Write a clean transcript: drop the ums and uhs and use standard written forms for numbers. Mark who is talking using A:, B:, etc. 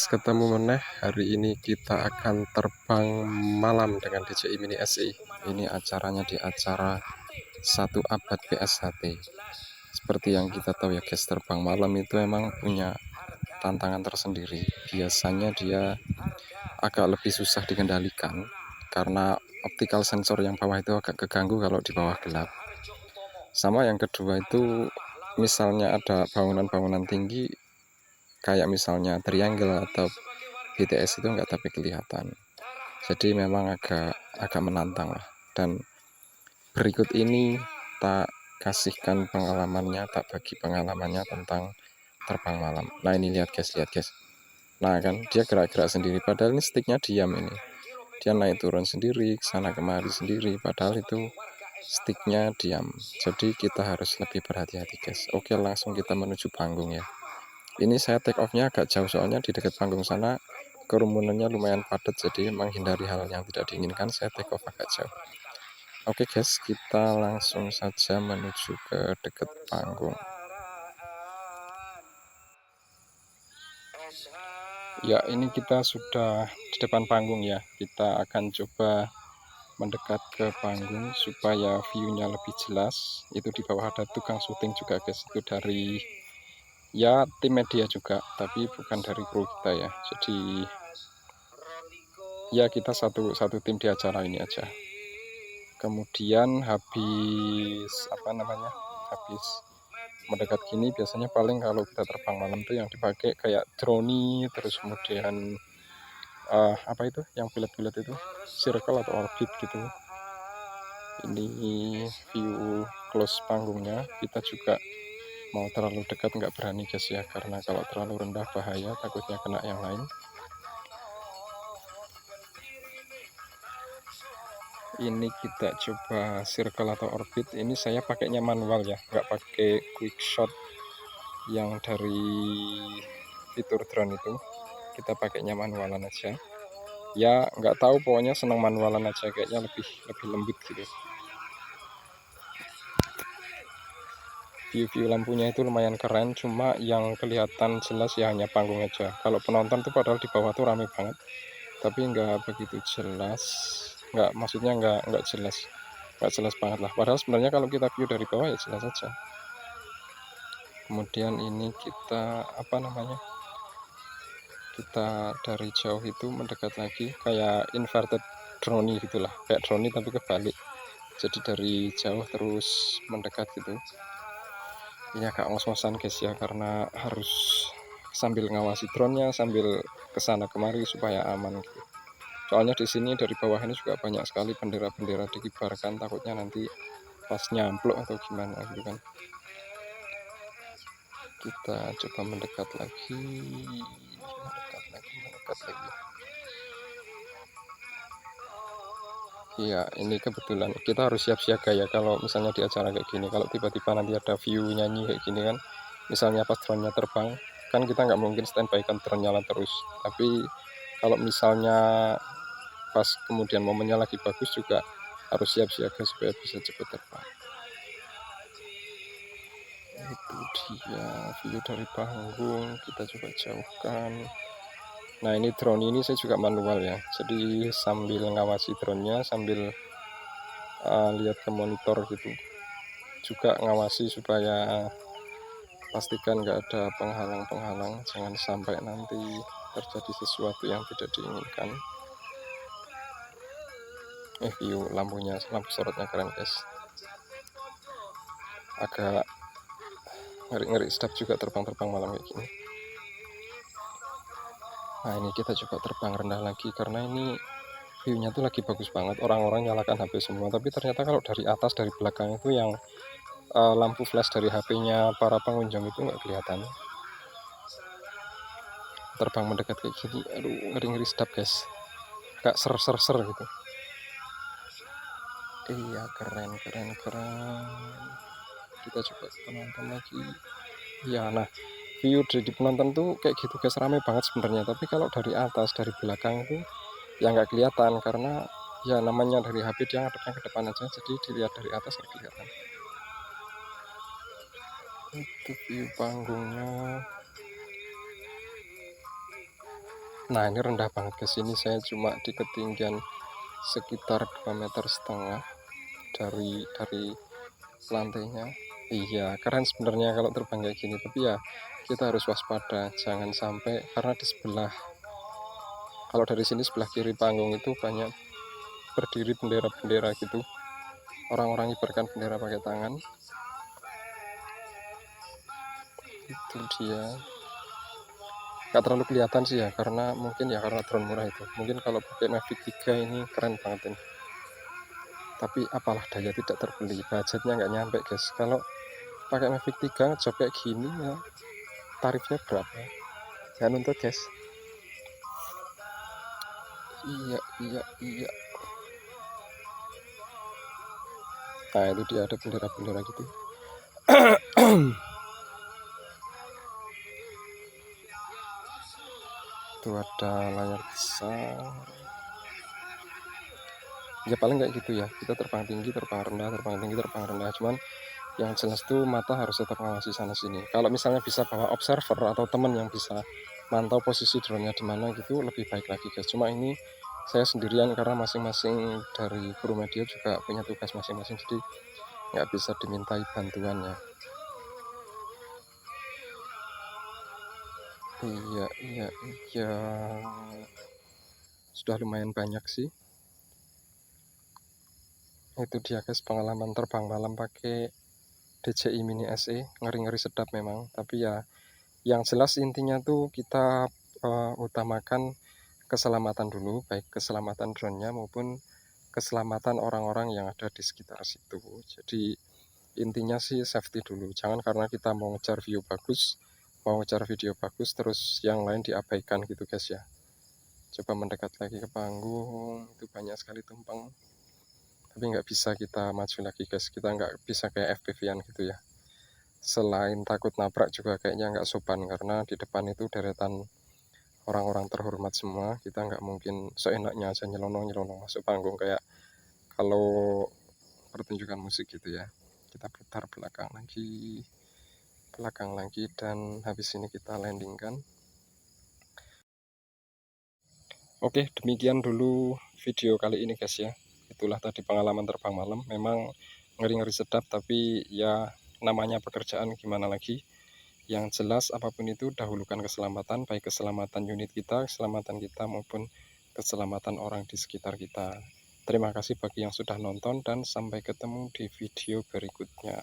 A: Ketemu meneh, hari ini kita akan terbang malam dengan DJI Mini SI. Ini acaranya di acara 1 abad PSHT. Seperti yang kita tahu ya guys, terbang malam itu emang punya tantangan tersendiri. Biasanya dia agak lebih susah dikendalikan karena optical sensor yang bawah itu agak keganggu kalau di bawah gelap. Sama yang kedua itu, misalnya ada bangunan-bangunan tinggi kayak misalnya triangle atau BTS itu enggak tapi kelihatan. Jadi memang agak menantang lah. Dan berikut ini tak kasihkan pengalamannya, tak bagi pengalamannya tentang terbang malam. Nah ini lihat guys. Nah kan dia gerak-gerak sendiri, padahal ini sticknya diam ini. Dia naik turun sendiri, kesana kemari sendiri, padahal itu sticknya diam. Jadi kita harus lebih berhati-hati guys. Oke, langsung kita menuju panggung ya. Ini saya take off-nya agak jauh soalnya di dekat panggung sana kerumunannya lumayan padat, jadi menghindari hal yang tidak diinginkan saya take off agak jauh. Oke guys, kita langsung saja menuju ke dekat panggung. Ya, ini kita sudah di depan panggung ya. Kita akan coba mendekat ke panggung supaya view-nya lebih jelas. Itu di bawah ada tukang syuting juga guys, itu dari ya tim media juga, tapi bukan dari kru kita ya. Jadi ya kita satu tim di acara ini aja. Kemudian habis mendekat gini biasanya paling kalau kita terbang malam tuh yang dipakai kayak drone, terus kemudian apa itu yang pilot itu circle atau orbit gitu. Ini view close panggungnya. Kita juga mau terlalu dekat nggak berani guys ya, karena kalau terlalu rendah bahaya, takutnya kena yang lain. Ini kita coba circle atau orbit. Ini saya pakainya manual ya, nggak pakai quick shot yang dari fitur drone itu. Kita pakainya manualan aja ya, nggak tahu pokoknya senang manualan aja, kayaknya lebih lembut gitu. View lampunya itu lumayan keren, cuma yang kelihatan jelas ya hanya panggung aja. Kalau penonton tuh padahal di bawah tuh rame banget, tapi nggak begitu jelas. Maksudnya nggak jelas banget lah. Padahal sebenarnya kalau kita view dari bawah ya jelas aja. Kemudian ini kita kita dari jauh itu mendekat lagi, kayak inverted drone gitulah, kayak drone tapi kebalik. Jadi dari jauh terus mendekat gitu. Ini agak ngos-ngosan guys ya, karena harus sambil ngawasi drone-nya, sambil kesana kemari supaya aman gitu. Soalnya di sini dari bawah ini juga banyak sekali bendera-bendera dikibarkan, takutnya nanti pas nyamplok atau gimana gitu kan. Kita coba mendekat lagi. Iya, ini kebetulan kita harus siap siaga ya kalau misalnya di acara kayak gini. Kalau tiba-tiba nanti ada view nyanyi kayak gini kan, misalnya pas drone-nya terbang, kan kita nggak mungkin standby kan drone nyala terus. Tapi kalau misalnya pas kemudian momennya lagi bagus juga harus siap siaga supaya bisa cepat terbang. Itu dia view dari panggung, kita coba jauhkan. Nah ini drone ini saya juga manual ya, jadi sambil ngawasi drone-nya, sambil lihat ke monitor gitu, juga ngawasi supaya pastikan nggak ada penghalang-penghalang, jangan sampai nanti terjadi sesuatu yang tidak diinginkan. View lampunya, lampu sorotnya keren guys, agak ngeri-ngeri sedap juga terbang malam kayak gini. Nah ini kita coba terbang rendah lagi, karena ini view-nya tuh lagi bagus banget. Orang-orang nyalakan HP semua, tapi ternyata kalau dari atas, dari belakang itu yang lampu flash dari HP-nya para pengunjung itu nggak kelihatan. Terbang mendekat kayak gini, aduh ngeri-ngeri sedap guys, agak ser gitu. Iya keren. Kita coba penonton lagi ya. Nah view dari penonton tuh kayak gitu guys, rame banget sebenarnya. Tapi kalau dari atas, dari belakang itu ya nggak kelihatan, karena ya namanya dari HP dia ngadepnya ke depan aja, jadi dilihat dari atas nggak kelihatan. Itu view panggungnya. Nah ini rendah banget ke sini, saya cuma di ketinggian sekitar 2,5 meter dari lantainya. Iya keren sebenarnya kalau terbang kayak gini, tapi ya kita harus waspada, jangan sampai, karena di sebelah, kalau dari sini sebelah kiri panggung itu banyak berdiri bendera-bendera gitu, orang-orang ibaratkan bendera pakai tangan. Itu dia, nggak terlalu kelihatan sih ya, karena mungkin ya karena drone murah itu. Mungkin kalau pakai Mavic 3 ini keren banget ini, tapi apalah daya, tidak terbeli, budgetnya nggak nyampe guys. Kalau pakai Mavic 3 job kayak gini ya tarifnya berapa, jangan nuntut guys. Iya. Nah itu dia ada bendera-bendera gitu. Itu ada layar besar. Ya paling kayak gitu ya, kita terbang tinggi, terbang rendah, terbang tinggi, terbang rendah. Cuman yang jelas tuh mata harus tetap ngawasi sana sini. Kalau misalnya bisa bawa observer atau teman yang bisa mantau posisi drone-nya di mana gitu, lebih baik lagi guys. Cuma ini saya sendirian karena masing-masing dari kru media juga punya tugas masing-masing, jadi nggak bisa dimintai bantuannya. Iya, sudah lumayan banyak sih. Itu dia guys, pengalaman terbang malam pakai DJI Mini SE, ngeri-ngeri sedap memang. Tapi ya yang jelas intinya tuh kita utamakan keselamatan dulu, baik keselamatan drone-nya maupun keselamatan orang-orang yang ada di sekitar situ. Jadi intinya sih safety dulu, jangan karena kita mau ngejar view bagus, mau ngejar video bagus, terus yang lain diabaikan gitu guys ya. Coba mendekat lagi ke panggung, itu banyak sekali tumpeng, tapi nggak bisa kita maju lagi guys, kita nggak bisa kayak FPV-an gitu ya. Selain takut nabrak juga kayaknya nggak sopan, karena di depan itu deretan orang-orang terhormat semua, kita nggak mungkin seenaknya aja nyelonong-nyelonong masuk panggung kayak kalau pertunjukan musik gitu ya. Kita putar belakang lagi, dan habis ini kita landingkan. Oke, demikian dulu video kali ini guys ya. Itulah tadi pengalaman terbang malam, memang ngeri-ngeri sedap, tapi ya namanya pekerjaan, gimana lagi. Yang jelas apapun itu dahulukan keselamatan, baik keselamatan unit kita, keselamatan kita maupun keselamatan orang di sekitar kita. Terima kasih bagi yang sudah nonton, dan sampai ketemu di video berikutnya.